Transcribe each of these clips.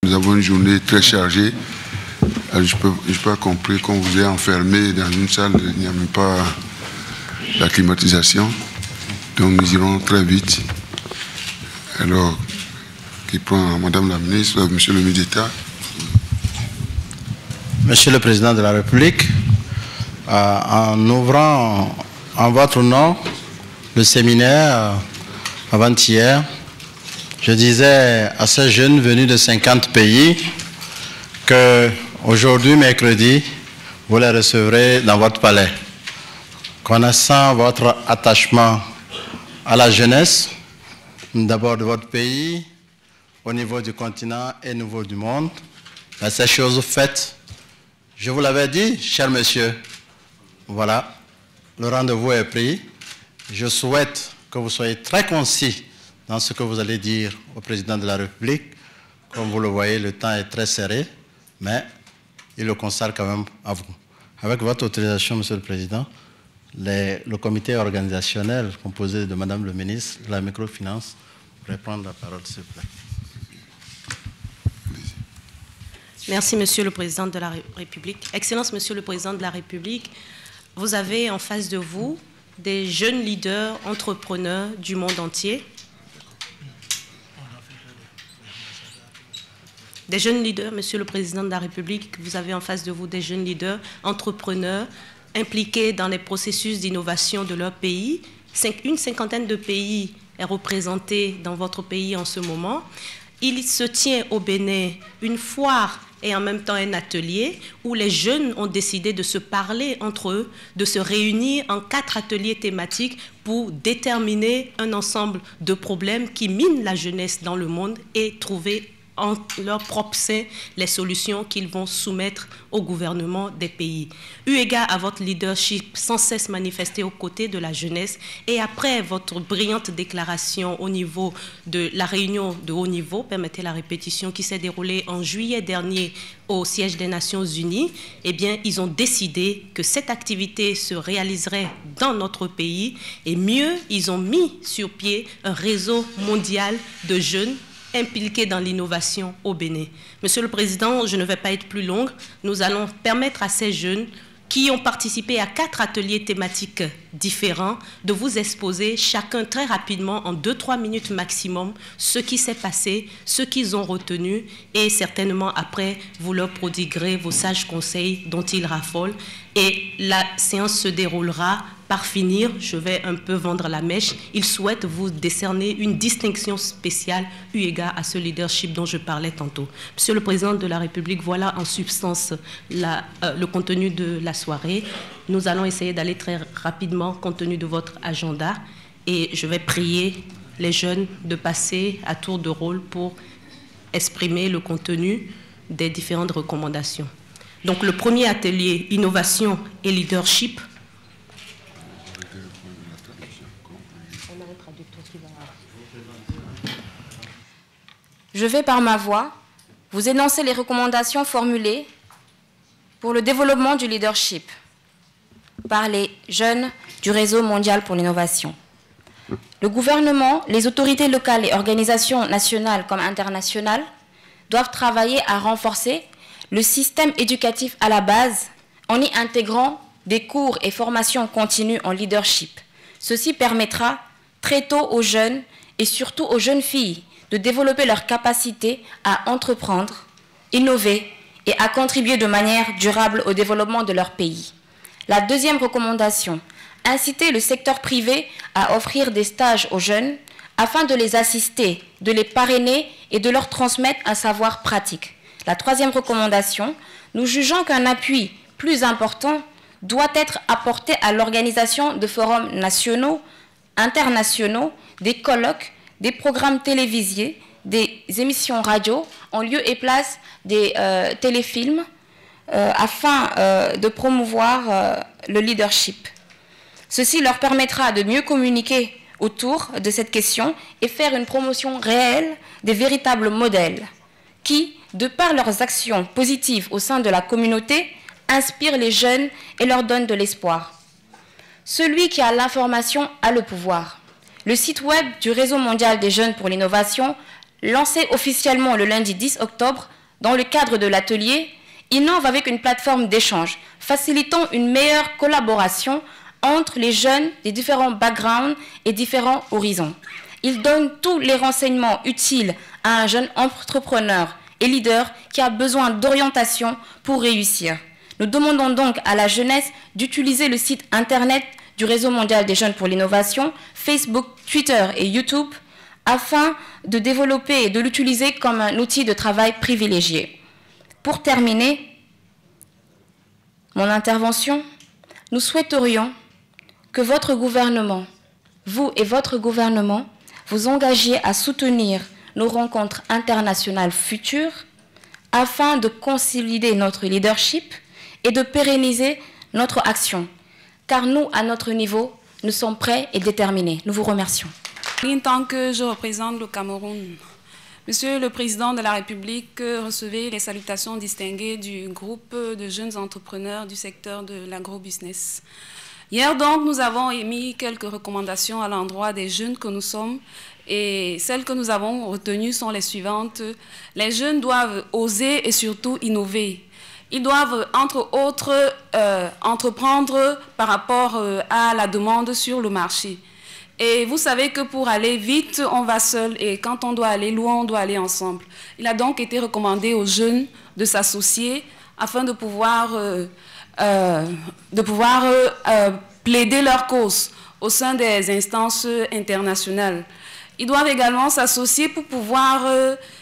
Nous avons une journée très chargée. Je peux pas comprendre qu'on vous ait enfermé dans une salle, il n'y a même pas la climatisation. Donc nous irons très vite. Alors, qui prend Madame la Ministre, Monsieur le Ministre d'État. Monsieur le Président de la République, en ouvrant en votre nom le séminaire avant-hier, je disais à ces jeunes venus de 50 pays que aujourd'hui, mercredi, vous les recevrez dans votre palais. Connaissant votre attachement à la jeunesse, d'abord de votre pays, au niveau du continent et au niveau du monde. Ces choses faites, je vous l'avais dit, cher monsieur, voilà, le rendez-vous est pris. Je souhaite que vous soyez très concis dans ce que vous allez dire au président de la République. Comme vous le voyez, le temps est très serré, mais il le consacre quand même à vous. Avec votre autorisation, monsieur le président, le comité organisationnel composé de madame le ministre de la microfinance pourrait prendre la parole, s'il vous plaît. Merci, Monsieur le Président de la République. Excellence, Monsieur le Président de la République, vous avez en face de vous des jeunes leaders, entrepreneurs du monde entier. Des jeunes leaders, Monsieur le Président de la République, vous avez en face de vous des jeunes leaders, entrepreneurs, impliqués dans les processus d'innovation de leur pays. Une cinquantaine de pays est représentée dans votre pays en ce moment. Il se tient au Bénin une foire et en même temps un atelier où les jeunes ont décidé de se parler entre eux, de se réunir en 4 ateliers thématiques pour déterminer un ensemble de problèmes qui minent la jeunesse dans le monde et trouver en leur propre sein les solutions qu'ils vont soumettre au gouvernement des pays. Eu égard à votre leadership sans cesse manifesté aux côtés de la jeunesse et après votre brillante déclaration au niveau de la réunion de haut niveau, permettez la répétition, qui s'est déroulée en juillet dernier au siège des Nations Unies, eh bien, ils ont décidé que cette activité se réaliserait dans notre pays et mieux, ils ont mis sur pied un réseau mondial de jeunes impliqués dans l'innovation au Bénin. Monsieur le Président, je ne vais pas être plus longue. Nous allons permettre à ces jeunes qui ont participé à 4 ateliers thématiques différents de vous exposer chacun très rapidement, en 2-3 minutes maximum, ce qui s'est passé, ce qu'ils ont retenu et certainement après, vous leur prodiguerez vos sages conseils dont ils raffolent et la séance se déroulera. Par finir, je vais un peu vendre la mèche. Ils souhaitent vous décerner une distinction spéciale eu égard à ce leadership dont je parlais tantôt. Monsieur le Président de la République, voilà en substance le contenu de la soirée. Nous allons essayer d'aller très rapidement compte tenu de votre agenda et je vais prier les jeunes de passer à tour de rôle pour exprimer le contenu des différentes recommandations. Donc le premier atelier, innovation et leadership. Je vais par ma voix vous énoncer les recommandations formulées pour le développement du leadership par les jeunes du Réseau mondial pour l'innovation. Le gouvernement, les autorités locales et organisations nationales comme internationales doivent travailler à renforcer le système éducatif à la base en y intégrant des cours et formations continues en leadership. Ceci permettra très tôt aux jeunes et surtout aux jeunes filles de développer leur capacité à entreprendre, innover et à contribuer de manière durable au développement de leur pays. La deuxième recommandation, inciter le secteur privé à offrir des stages aux jeunes afin de les assister, de les parrainer et de leur transmettre un savoir pratique. La troisième recommandation, nous jugeons qu'un appui plus important doit être apporté à l'organisation de forums nationaux, internationaux, des colloques, des programmes télévisés, des émissions radio, en lieu et place des téléfilms, afin de promouvoir le leadership. Ceci leur permettra de mieux communiquer autour de cette question et faire une promotion réelle des véritables modèles qui, de par leurs actions positives au sein de la communauté, inspirent les jeunes et leur donnent de l'espoir. Celui qui a l'information a le pouvoir. Le site web du Réseau mondial des jeunes pour l'innovation, lancé officiellement le lundi 10 octobre, dans le cadre de l'atelier, innove avec une plateforme d'échange, facilitant une meilleure collaboration entre les jeunes des différents backgrounds et différents horizons. Il donne tous les renseignements utiles à un jeune entrepreneur et leader qui a besoin d'orientation pour réussir. Nous demandons donc à la jeunesse d'utiliser le site internet du Réseau mondial des jeunes pour l'innovation, Facebook, Twitter et YouTube, afin de développer et de l'utiliser comme un outil de travail privilégié. Pour terminer mon intervention, nous souhaiterions que votre gouvernement, vous et votre gouvernement, vous engagiez à soutenir nos rencontres internationales futures afin de consolider notre leadership et de pérenniser notre action. Car nous, à notre niveau, nous sommes prêts et déterminés. Nous vous remercions. En tant que je représente le Cameroun, Monsieur le Président de la République, recevez les salutations distinguées du groupe de jeunes entrepreneurs du secteur de l'agrobusiness. Hier donc, nous avons émis quelques recommandations à l'endroit des jeunes que nous sommes et celles que nous avons retenues sont les suivantes. Les jeunes doivent oser et surtout innover. Ils doivent, entre autres, entreprendre par rapport à la demande sur le marché. Et vous savez que pour aller vite, on va seul. Et quand on doit aller loin, on doit aller ensemble. Il a donc été recommandé aux jeunes de s'associer afin de pouvoir plaider leur cause au sein des instances internationales. Ils doivent également s'associer pour pouvoir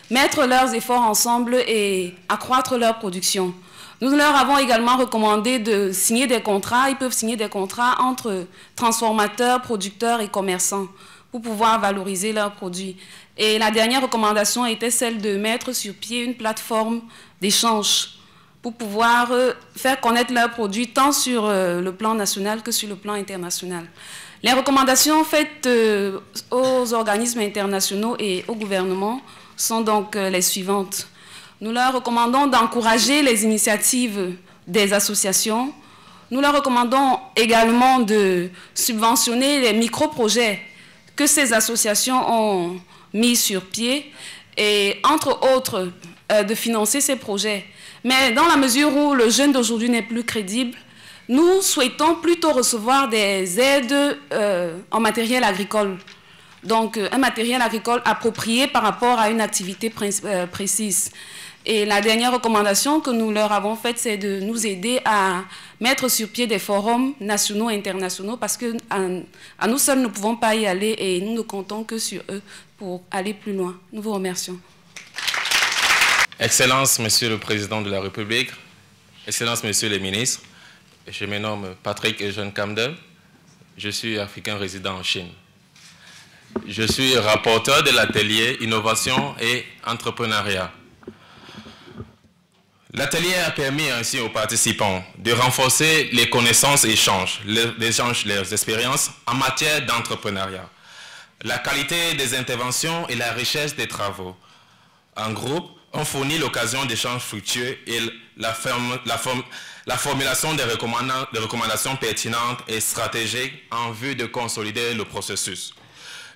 mettre leurs efforts ensemble et accroître leur production. Nous leur avons également recommandé de signer des contrats. Ils peuvent signer des contrats entre transformateurs, producteurs et commerçants pour pouvoir valoriser leurs produits. Et la dernière recommandation était celle de mettre sur pied une plateforme d'échange pour pouvoir faire connaître leurs produits tant sur le plan national que sur le plan international. Les recommandations faites aux organismes internationaux et au gouvernement sont donc les suivantes. Nous leur recommandons d'encourager les initiatives des associations. Nous leur recommandons également de subventionner les micro-projets que ces associations ont mis sur pied et, entre autres, de financer ces projets. Mais dans la mesure où le jeune d'aujourd'hui n'est plus crédible, nous souhaitons plutôt recevoir des aides en matériel agricole. Donc, un matériel agricole approprié par rapport à une activité précise. Et la dernière recommandation que nous leur avons faite, c'est de nous aider à mettre sur pied des forums nationaux et internationaux parce qu'à nous seuls, nous ne pouvons pas y aller et nous ne comptons que sur eux pour aller plus loin. Nous vous remercions. Excellences, Monsieur le Président de la République, Excellences, Messieurs les ministres, je me nomme Patrick Eugène Kamdel, je suis africain résident en Chine. Je suis rapporteur de l'atelier Innovation et Entrepreneuriat. L'atelier a permis ainsi aux participants de renforcer les connaissances et leurs expériences en matière d'entrepreneuriat, la qualité des interventions et la richesse des travaux. En groupe, on fournit l'occasion d'échanges fructueux et la formulation des recommandations pertinentes et stratégiques en vue de consolider le processus.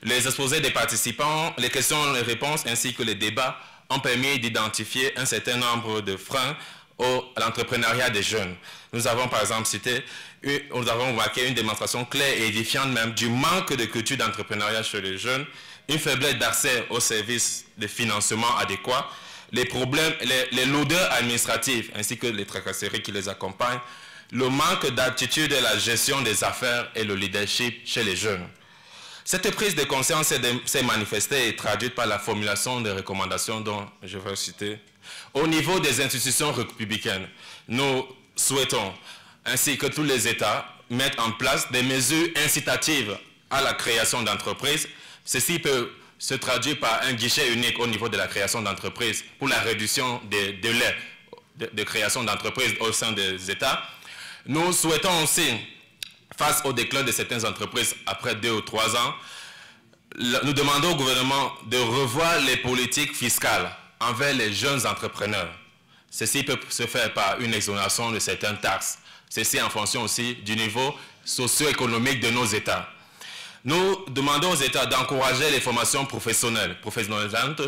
Les exposés des participants, les questions et les réponses ainsi que les débats ont permis d'identifier un certain nombre de freins à l'entrepreneuriat des jeunes. Nous avons par exemple nous avons remarqué une démonstration claire et édifiante même du manque de culture d'entrepreneuriat chez les jeunes, une faiblesse d'accès aux services de financement adéquats, les problèmes, les lourdeurs administratives ainsi que les tracasseries qui les accompagnent, le manque d'aptitude à la gestion des affaires et le leadership chez les jeunes. Cette prise de conscience s'est manifestée et traduite par la formulation des recommandations dont je vais citer. Au niveau des institutions républicaines, nous souhaitons, ainsi que tous les États, mettre en place des mesures incitatives à la création d'entreprises. Ceci peut se traduire par un guichet unique au niveau de la création d'entreprises pour la réduction des délais de création d'entreprises au sein des États. Nous souhaitons aussi, face au déclin de certaines entreprises après 2 ou 3 ans, nous demandons au gouvernement de revoir les politiques fiscales envers les jeunes entrepreneurs. Ceci peut se faire par une exonération de certaines taxes. Ceci en fonction aussi du niveau socio-économique de nos États. Nous demandons aux États d'encourager les formations professionnalisantes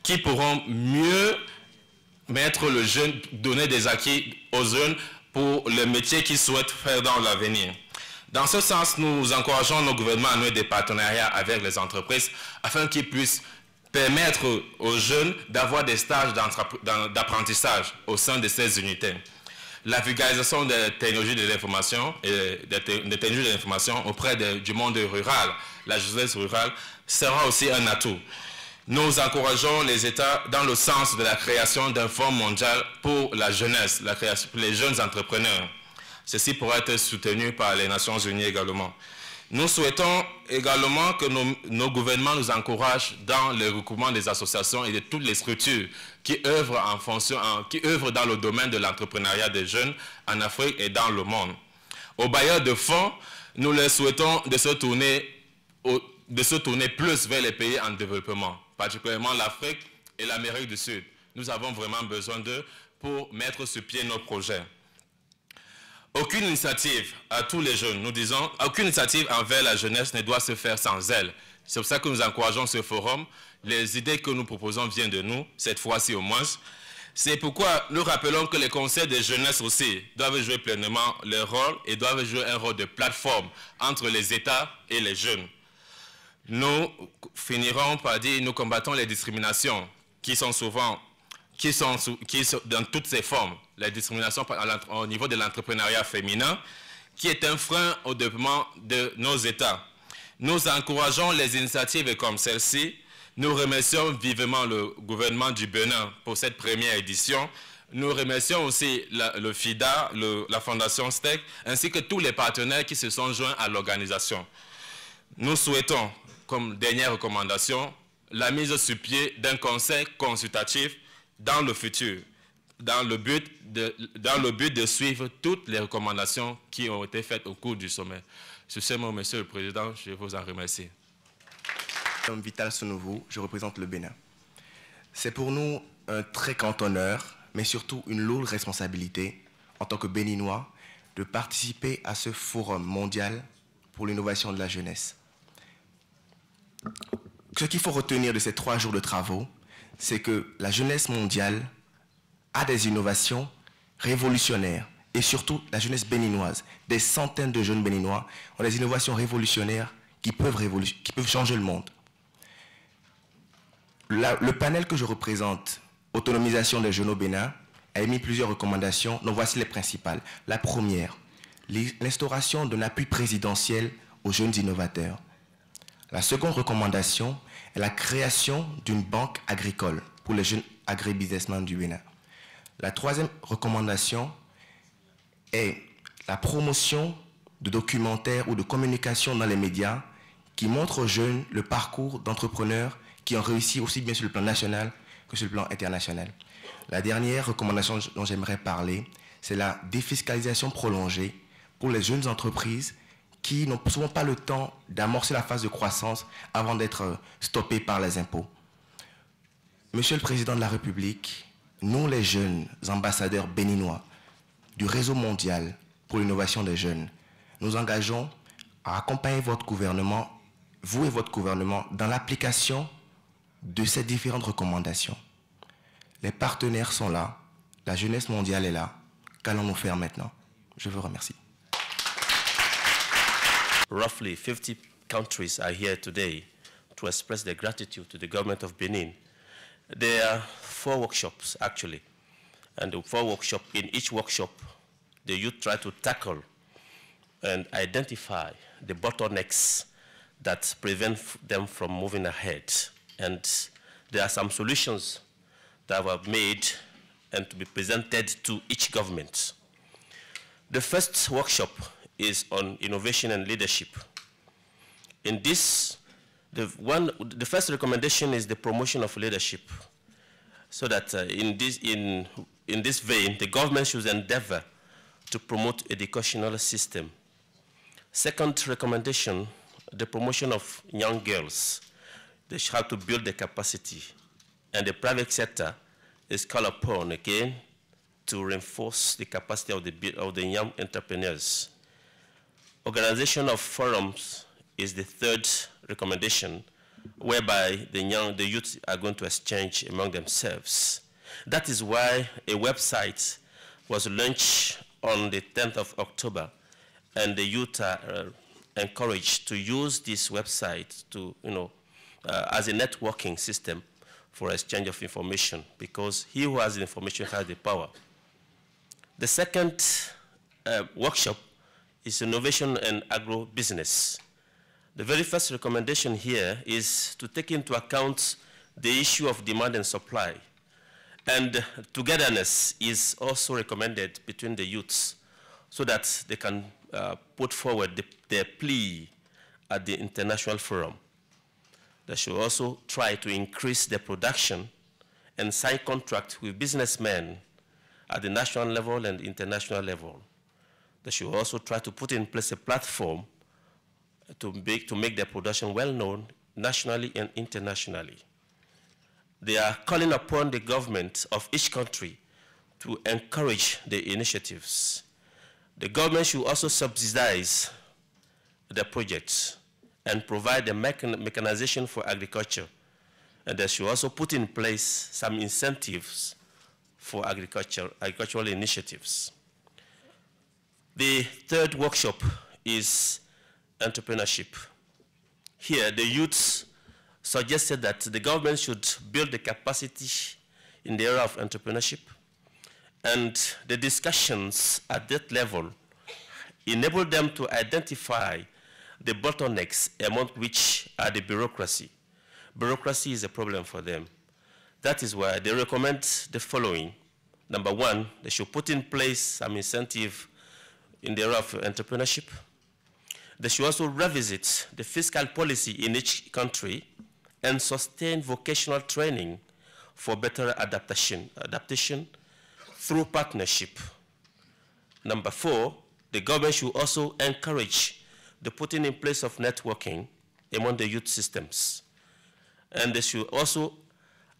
qui pourront mieux mettre le jeune, donner des acquis aux jeunes pour le métier qu'ils souhaitent faire dans l'avenir. Dans ce sens, nous encourageons nos gouvernements à nouer des partenariats avec les entreprises afin qu'ils puissent permettre aux jeunes d'avoir des stages d'apprentissage au sein de ces unités. La vulgarisation des technologies de l'information et des technologies de l'information auprès du monde rural, la jeunesse rurale, sera aussi un atout. Nous encourageons les États dans le sens de la création d'un fonds mondial pour la jeunesse, pour les jeunes entrepreneurs. Ceci pourra être soutenu par les Nations Unies également. Nous souhaitons également que nos gouvernements nous encouragent dans le recoupement des associations et de toutes les structures qui œuvrent dans le domaine de l'entrepreneuriat des jeunes en Afrique et dans le monde. Aux bailleurs de fonds, nous leur souhaitons de se tourner plus vers les pays en développement, particulièrement l'Afrique et l'Amérique du Sud. Nous avons vraiment besoin d'eux pour mettre sur pied nos projets. Aucune initiative à tous les jeunes, nous disons, aucune initiative envers la jeunesse ne doit se faire sans elle. C'est pour ça que nous encourageons ce forum. Les idées que nous proposons viennent de nous, cette fois-ci au moins. C'est pourquoi nous rappelons que les conseils de jeunesse aussi doivent jouer pleinement leur rôle et doivent jouer un rôle de plateforme entre les États et les jeunes. Nous finirons par dire, nous combattons les discriminations qui sont dans toutes ces formes, la discrimination au niveau de l'entrepreneuriat féminin, qui est un frein au développement de nos États. Nous encourageons les initiatives comme celle-ci. Nous remercions vivement le gouvernement du Bénin pour cette première édition. Nous remercions aussi le FIDA, la Fondation STEC, ainsi que tous les partenaires qui se sont joints à l'organisation. Nous souhaitons, comme dernière recommandation, la mise sur pied d'un conseil consultatif dans le futur, dans le but de suivre toutes les recommandations qui ont été faites au cours du sommet. Sur ce mot, Monsieur le Président, je vous en remercie. Je suis Vital Sonovo, je représente le Bénin. C'est pour nous un très grand honneur, mais surtout une lourde responsabilité, en tant que Béninois, de participer à ce forum mondial pour l'innovation de la jeunesse. Ce qu'il faut retenir de ces 3 jours de travaux, c'est que la jeunesse mondiale a des innovations révolutionnaires. Et surtout, la jeunesse béninoise, des centaines de jeunes béninois ont des innovations révolutionnaires qui peuvent changer le monde. Le panel que je représente, Autonomisation des jeunes au Bénin, a émis plusieurs recommandations, dont voici les principales. La première, l'instauration d'un appui présidentiel aux jeunes innovateurs. La seconde recommandation est la création d'une banque agricole pour les jeunes agribusinessmen du Bénin. La troisième recommandation est la promotion de documentaires ou de communication dans les médias qui montrent aux jeunes le parcours d'entrepreneurs qui ont réussi aussi bien sur le plan national que sur le plan international. La dernière recommandation dont j'aimerais parler, c'est la défiscalisation prolongée pour les jeunes entreprises qui n'ont souvent pas le temps d'amorcer la phase de croissance avant d'être stoppés par les impôts. Monsieur le Président de la République, nous les jeunes ambassadeurs béninois du réseau mondial pour l'innovation des jeunes, nous engageons à accompagner votre gouvernement, vous et votre gouvernement, dans l'application de ces différentes recommandations. Les partenaires sont là, la jeunesse mondiale est là. Qu'allons-nous faire maintenant? Je vous remercie. Roughly 50 countries are here today to express their gratitude to the government of Benin. There are 4 workshops, actually. And the 4 workshops, in each workshop, the youth try to tackle and identify the bottlenecks that prevent them from moving ahead. And there are some solutions that were made and to be presented to each government. The first workshop is on innovation and leadership. In this, the first recommendation is the promotion of leadership, so that in this vein, the government should endeavor to promote educational system. Second recommendation, the promotion of young girls. They should have to build the capacity, and the private sector is called upon again to reinforce the capacity of the young entrepreneurs. Organization of forums is the third recommendation, whereby the youth are going to exchange among themselves. That is why a website was launched on the 10th of October, and the youth are encouraged to use this website to, as a networking system for exchange of information, because he who has the information has the power. The second workshop is innovation and agro-business. The very first recommendation here is to take into account the issue of demand and supply. And togetherness is also recommended between the youths so that they can put forward their plea at the international forum. They should also try to increase their production and sign contracts with businessmen at the national level and international level. They should also try to put in place a platform to make their production well known nationally and internationally. They are calling upon the government of each country to encourage the initiatives. The government should also subsidize the projects and provide the mechanization for agriculture. And they should also put in place some incentives for agricultural initiatives. The third workshop is entrepreneurship. Here, the youths suggested that the government should build the capacity in the area of entrepreneurship, and the discussions at that level enable them to identify the bottlenecks, among which are the bureaucracy. Bureaucracy is a problem for them. That is why they recommend the following. Number one, they should put in place some incentive in the area of entrepreneurship. They should also revisit the fiscal policy in each country and sustain vocational training for better adaptation through partnership. Number four, the government should also encourage the putting in place of networking among the youth systems. And they should also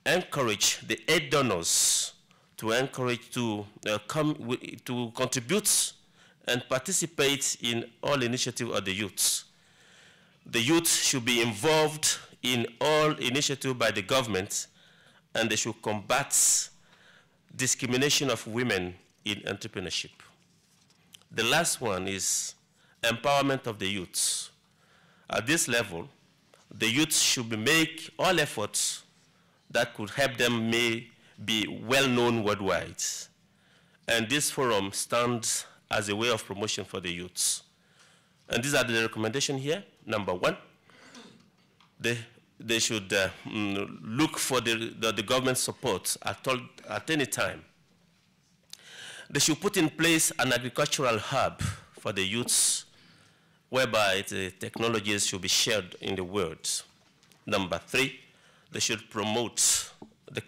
encourage the aid donors to contribute and participate in all initiatives of the youths. The youth should be involved in all initiatives by the government, and they should combat discrimination of women in entrepreneurship. The last one is empowerment of the youths. At this level, the youth should make all efforts that could help them be well-known worldwide. And this forum stands as a way of promotion for the youths. And these are the recommendations here. Number one, they should look for the government support at any time. They should put in place an agricultural hub for the youths, whereby the technologies should be shared in the world. Number three, they should promote the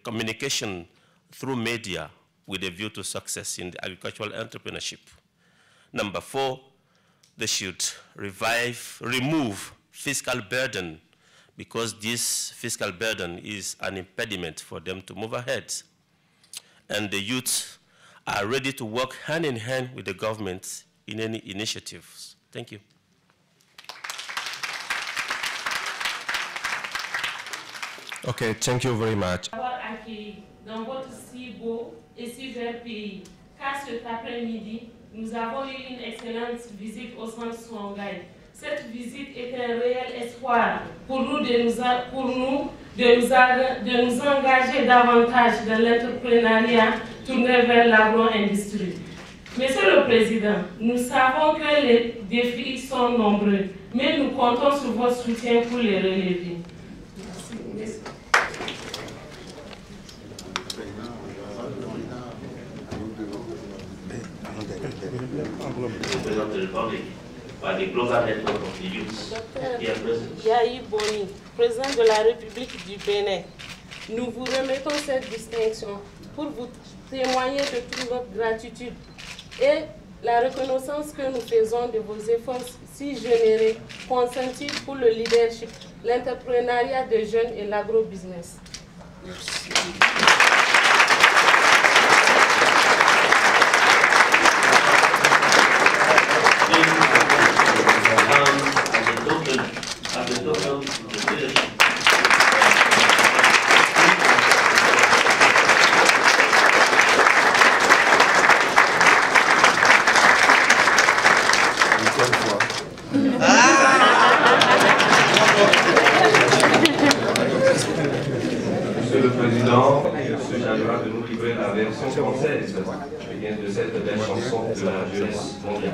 communication through media with a view to success in the agricultural entrepreneurship. Number four, they should remove fiscal burden, because this fiscal burden is an impediment for them to move ahead. And the youth are ready to work hand in hand with the government in any initiatives. Thank you. Okay, thank you very much. Dans votre si beau et si vert pays, car cet après-midi, nous avons eu une excellente visite au centre Swangay. Cette visite est un réel espoir pour nous de nous engager davantage dans l'entrepreneuriat tourné vers l'agro-industrie. Monsieur le Président, nous savons que les défis sont nombreux, mais nous comptons sur votre soutien pour les relever. Merci. By the Global Network of the Youth. Yahi Boni, président de la République du Bénin, nous vous remettons cette distinction pour vous témoigner de toute notre gratitude et la reconnaissance que nous faisons de vos efforts si généreux consentis pour le leadership, l'entrepreneuriat des jeunes et l'agro-business. Merci. Monsieur le Président, M. Chalura de nous livrer la version française de cette belle chanson de la jeunesse mondiale.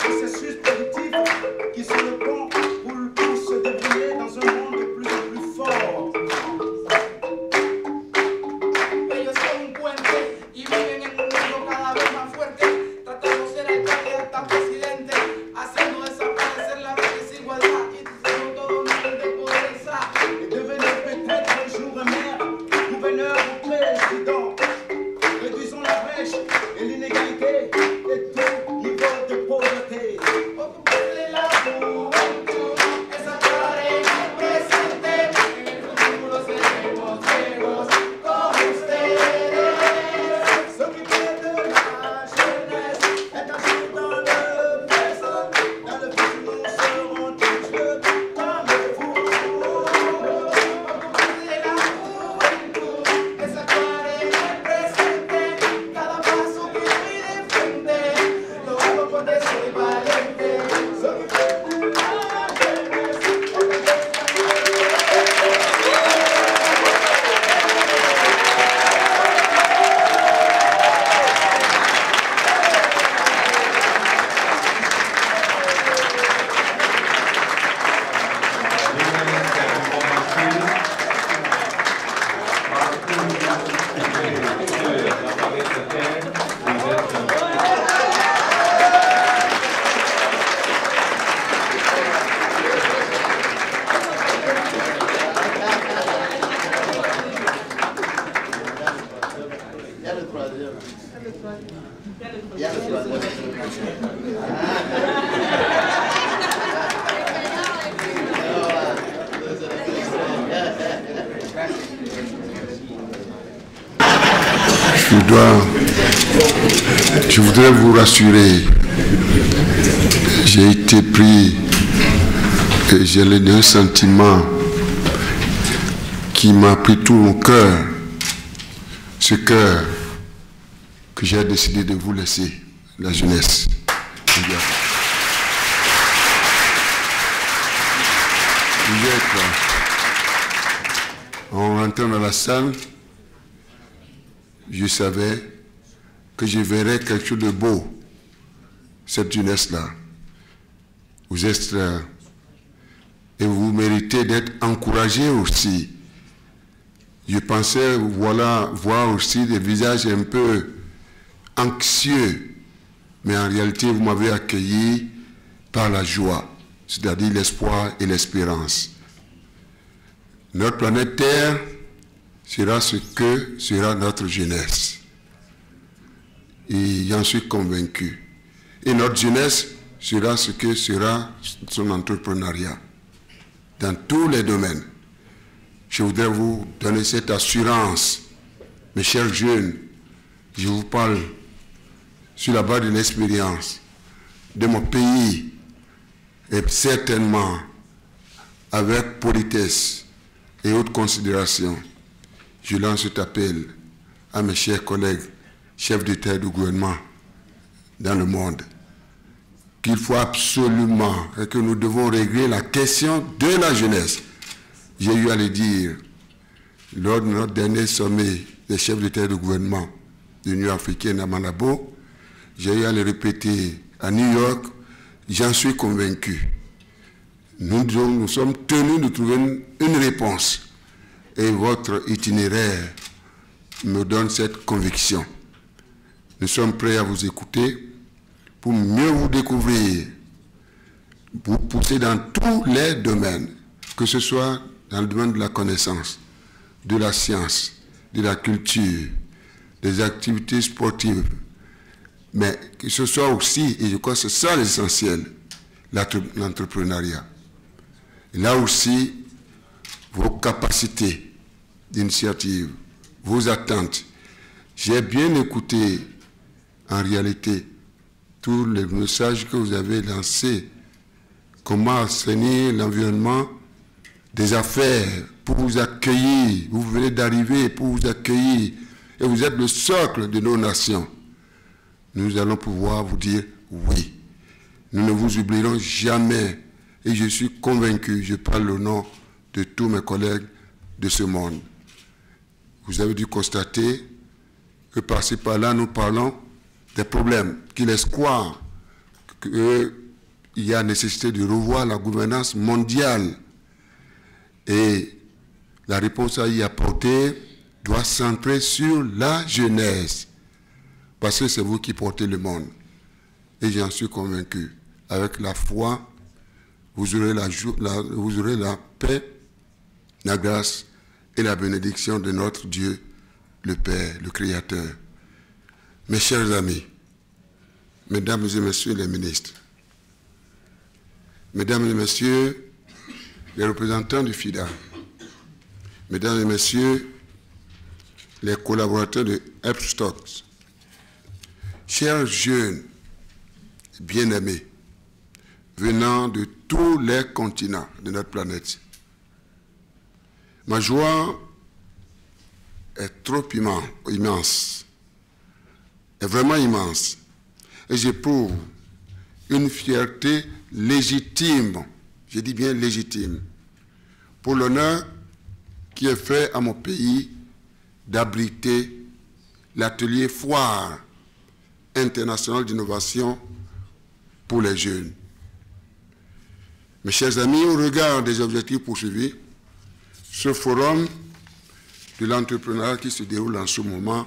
processus positif qui sont le pont pour se débrouiller dans un monde de plus en plus fort. Ellos son un puente y viven en un mundo cada vez más fuerte, tratando de ser alcalde hasta presidente, haciendo desaparecer la desigualdad y diciendo todo nivel de pobreza. Et devenir peut-être un jour maire, gouverneur ou président. Réduisons la brèche et l'inégalité et tout niveau de pauvreté. Occuparle la juventud, esa cara en el presente, en el futuro seremos ciegos como ustedes. S'occuper de la jeunesse est un jour dans le présent, dans le futur nous serons tous comme vous. Occuparle la juventud, esa cara en el presente, cada paso que doy de frente, lo hago porque soy valiente. S'occuper de la jeunesse. Je voudrais vous rassurer, j'ai été pris et j'ai un sentiment qui m'a pris tout mon cœur, ce cœur que j'ai décidé de vous laisser, la jeunesse. Vous êtes, en rentrant dans la salle, je savais que je verrais quelque chose de beau, cette jeunesse-là. Vous êtes et vous méritez d'être encouragés aussi. Je pensais voir aussi des visages un peu anxieux, mais en réalité vous m'avez accueilli par la joie, c'est-à-dire l'espoir et l'espérance. Notre planète Terre sera ce que sera notre jeunesse. Et j'en suis convaincu. Et notre jeunesse sera ce que sera son entrepreneuriat. Dans tous les domaines. Je voudrais vous donner cette assurance. Mes chers jeunes, je vous parle sur la base de l'expérience de mon pays. Et certainement, avec politesse et haute considération, je lance cet appel à mes chers collègues, chefs d'État et de gouvernement dans le monde, qu'il faut absolument et que nous devons régler la question de la jeunesse. J'ai eu à le dire lors de notre dernier sommet des chefs d'État et de gouvernement de l'Union africaine à Malabo. J'ai eu à le répéter à New York. J'en suis convaincu. Nous sommes tenus de trouver une réponse. Et votre itinéraire me donne cette conviction. Nous sommes prêts à vous écouter pour mieux vous découvrir, vous pousser dans tous les domaines, que ce soit dans le domaine de la connaissance, de la science, de la culture, des activités sportives, mais que ce soit aussi, et je crois que c'est ça l'essentiel, l'entrepreneuriat. Là aussi, vos capacités d'initiative, vos attentes. J'ai bien écouté, en réalité, tous les messages que vous avez lancés. Comment assainir l'environnement des affaires pour vous accueillir. Vous venez d'arriver pour vous accueillir. Et vous êtes le socle de nos nations. Nous allons pouvoir vous dire oui. Nous ne vous oublierons jamais. Et je suis convaincu, je parle au nom de tous mes collègues de ce monde. Vous avez dû constater que par-ci par-là, nous parlons des problèmes qui laissent croire qu'il y a nécessité de revoir la gouvernance mondiale. Et la réponse à y apporter doit centrer sur la jeunesse. Parce que c'est vous qui portez le monde. Et j'en suis convaincu. Avec la foi, vous aurez la paix, la grâce et la bénédiction de notre Dieu, le Père, le Créateur. Mes chers amis, mesdames et messieurs les ministres, mesdames et messieurs les représentants du FIDA, mesdames et messieurs les collaborateurs de Epstocks, chers jeunes bien-aimés, venant de tous les continents de notre planète, ma joie est trop immense, est vraiment immense, et j'éprouve une fierté légitime, je dis bien légitime, pour l'honneur qui est fait à mon pays d'abriter l'atelier foire international d'innovation pour les jeunes. Mes chers amis, au regard des objectifs poursuivis, ce forum de l'entrepreneuriat qui se déroule en ce moment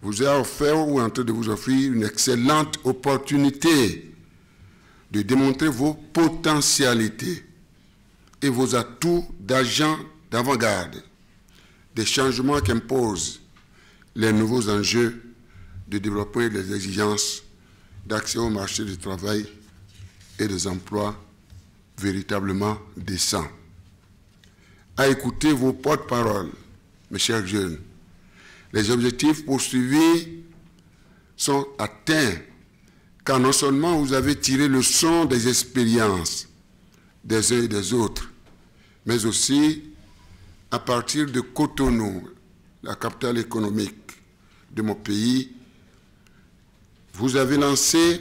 vous a offert ou est en train de vous offrir une excellente opportunité de démontrer vos potentialités et vos atouts d'agents d'avant-garde des changements qu'imposent les nouveaux enjeux de développer les exigences d'accès au marché du travail et des emplois véritablement décents. À écouter vos porte-paroles, mes chers jeunes, les objectifs poursuivis sont atteints car non seulement vous avez tiré le son des expériences des uns et des autres, mais aussi à partir de Cotonou, la capitale économique de mon pays, vous avez lancé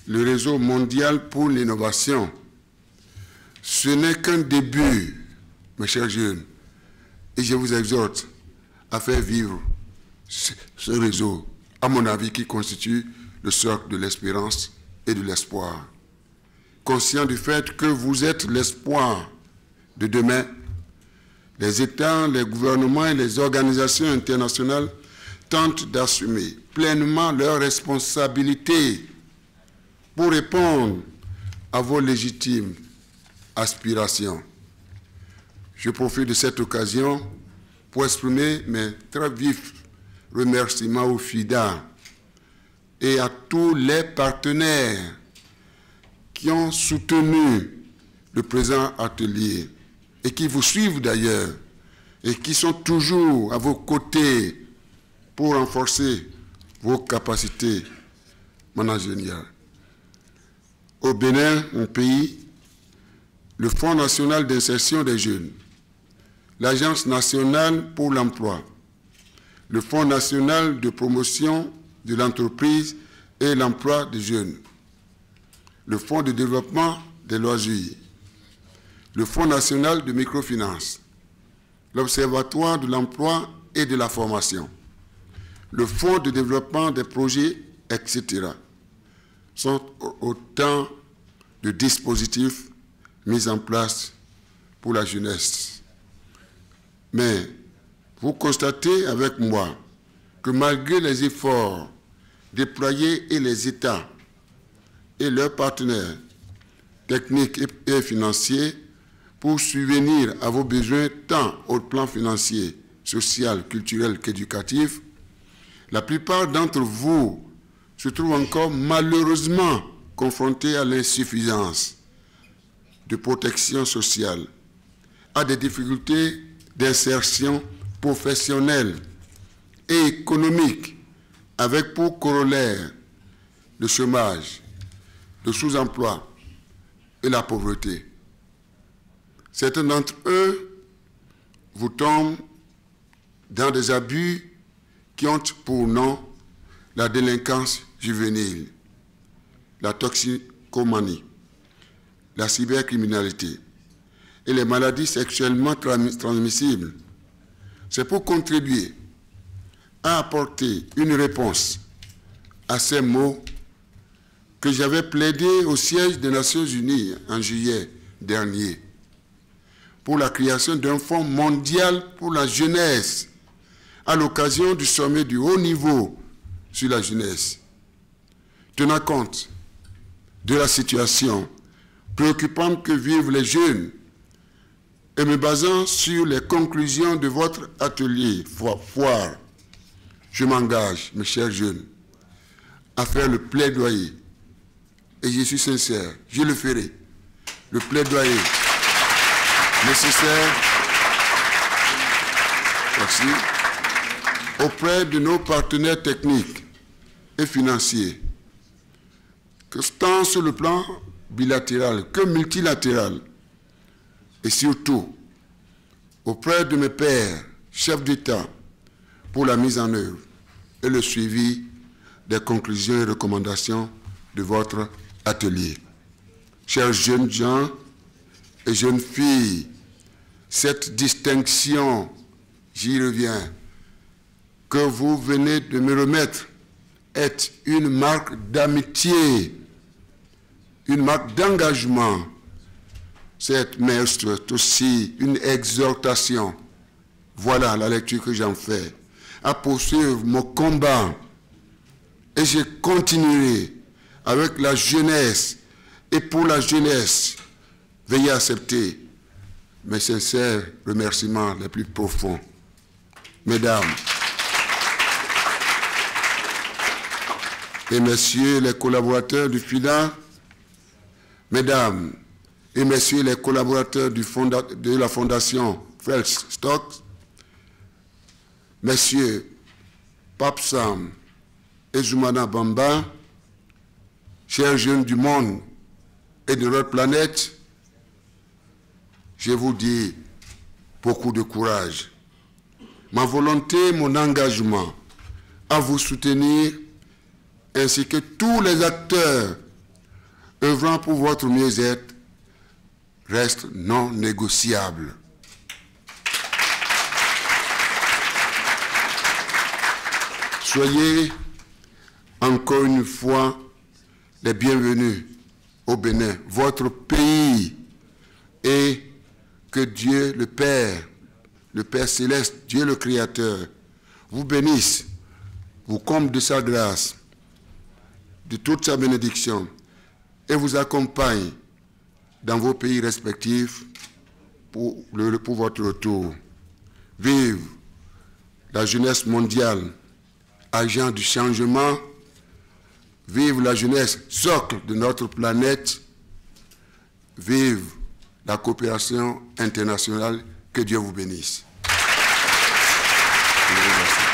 le réseau mondial pour l'innovation. Ce n'est qu'un début, mes chers jeunes, et je vous exhorte à faire vivre ce réseau, à mon avis, qui constitue le socle de l'espérance et de l'espoir. Conscient du fait que vous êtes l'espoir de demain, les États, les gouvernements et les organisations internationales tentent d'assumer pleinement leurs responsabilités pour répondre à vos légitimes aspirations. Je profite de cette occasion pour exprimer mes très vifs remerciements au FIDA et à tous les partenaires qui ont soutenu le présent atelier et qui vous suivent d'ailleurs et qui sont toujours à vos côtés pour renforcer vos capacités managériales. Au Bénin, mon pays, le Fonds national d'insertion des jeunes, l'Agence nationale pour l'emploi, le Fonds national de promotion de l'entreprise et l'emploi des jeunes, le Fonds de développement des loisirs, le Fonds national de microfinance, l'Observatoire de l'emploi et de la formation, le Fonds de développement des projets, etc., sont autant de dispositifs mis en place pour la jeunesse. Mais vous constatez avec moi que malgré les efforts déployés et les États et leurs partenaires techniques et financiers pour subvenir à vos besoins tant au plan financier, social, culturel qu'éducatif, la plupart d'entre vous se trouvent encore malheureusement confrontés à l'insuffisance de protection sociale, à des difficultés d'insertion professionnelle et économique, avec pour corollaire le chômage, le sous-emploi et la pauvreté. Certains d'entre eux vous tombent dans des abus qui ont pour nom la délinquance juvénile, la toxicomanie, la cybercriminalité et les maladies sexuellement transmissibles. C'est pour contribuer à apporter une réponse à ces maux que j'avais plaidé au siège des Nations Unies en juillet dernier pour la création d'un fonds mondial pour la jeunesse à l'occasion du sommet du haut niveau sur la jeunesse. Tenant compte de la situation préoccupante que vivent les jeunes et me basant sur les conclusions de votre atelier foire, je m'engage, mes chers jeunes, à faire le plaidoyer. Et je suis sincère, je le ferai. Le plaidoyer nécessaire, merci, auprès de nos partenaires techniques et financiers, que tant sur le plan bilatéral que multilatéral, et surtout auprès de mes pairs, chefs d'État, pour la mise en œuvre et le suivi des conclusions et recommandations de votre atelier. Chers jeunes gens et jeunes filles, cette distinction, j'y reviens, que vous venez de me remettre est une marque d'amitié, une marque d'engagement. Cette messe est aussi une exhortation. Voilà la lecture que j'en fais. À poursuivre mon combat. Et je continuerai avec la jeunesse et pour la jeunesse. Veuillez accepter mes sincères remerciements les plus profonds. Mesdames et messieurs les collaborateurs du FIDA, mesdames et messieurs les collaborateurs de la Fondation Fred Stokes, messieurs Pape Sam et Zoumana Bamba, chers jeunes du monde et de notre planète, je vous dis beaucoup de courage. Ma volonté, mon engagement à vous soutenir, ainsi que tous les acteurs œuvrant pour votre mieux-être, reste non négociable. Soyez encore une fois les bienvenus au Bénin, votre pays, et que Dieu le Père céleste, Dieu le Créateur, vous bénisse, vous comble de sa grâce, de toute sa bénédiction, et vous accompagne dans vos pays respectifs pour votre retour. Vive la jeunesse mondiale, agent du changement. Vive la jeunesse, socle de notre planète. Vive la coopération internationale. Que Dieu vous bénisse. Je vous remercie.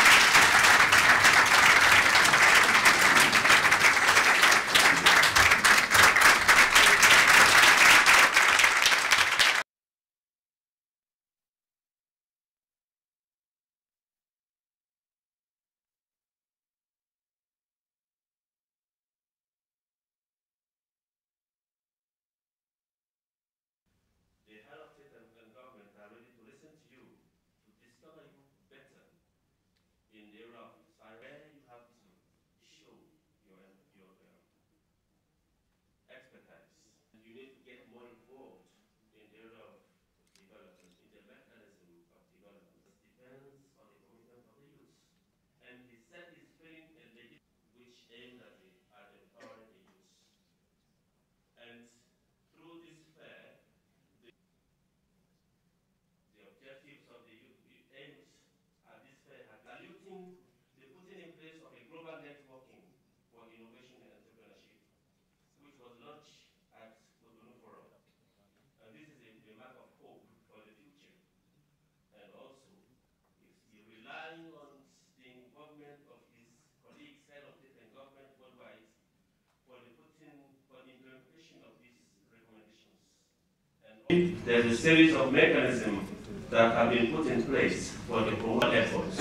There's a series of mechanisms that have been put in place for the promotion efforts.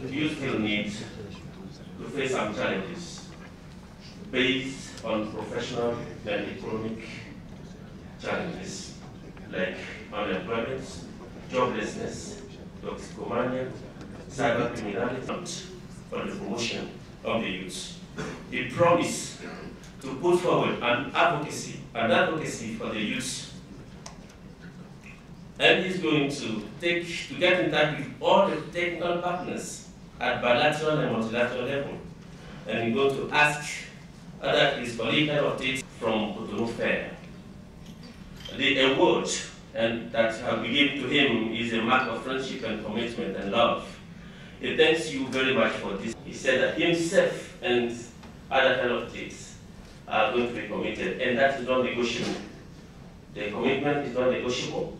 You still need to face some challenges based on professional and economic challenges like unemployment, joblessness, toxicomania, cyber criminality, for the promotion of the youth. he promised to put forward an advocacy for the youth. And he's going to get in touch with all the technical partners at bilateral and multilateral level. And he's going to ask other his colleagues of states from Cotonou Fair. The award that we give to him is a mark of friendship and commitment and love. He thanks you very much for this. He said that himself and other head of states are going to be committed, and that is not negotiable. The commitment is not negotiable,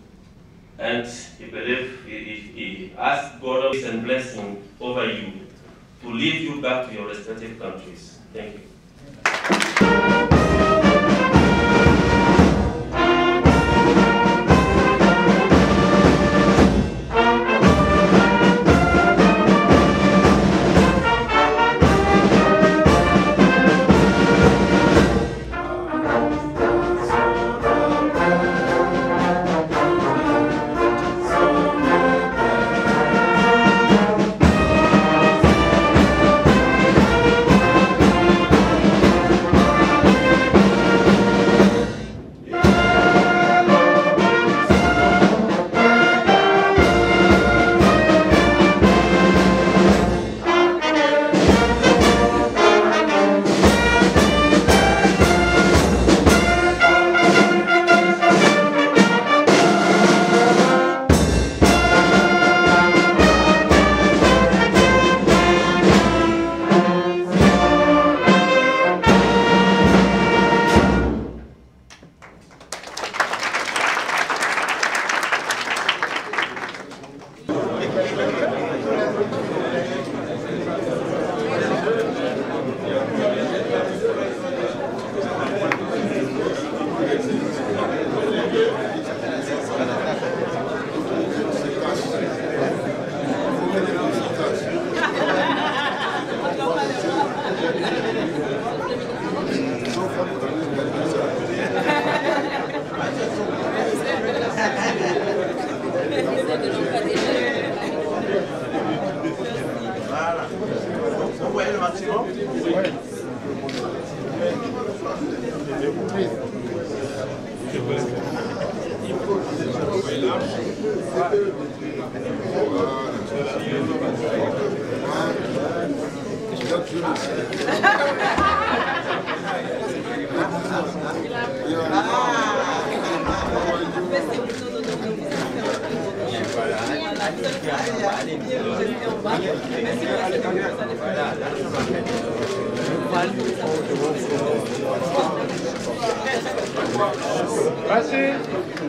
and he believes he asks God and blessing over you to lead you back to your respective countries. Thank you. Merci.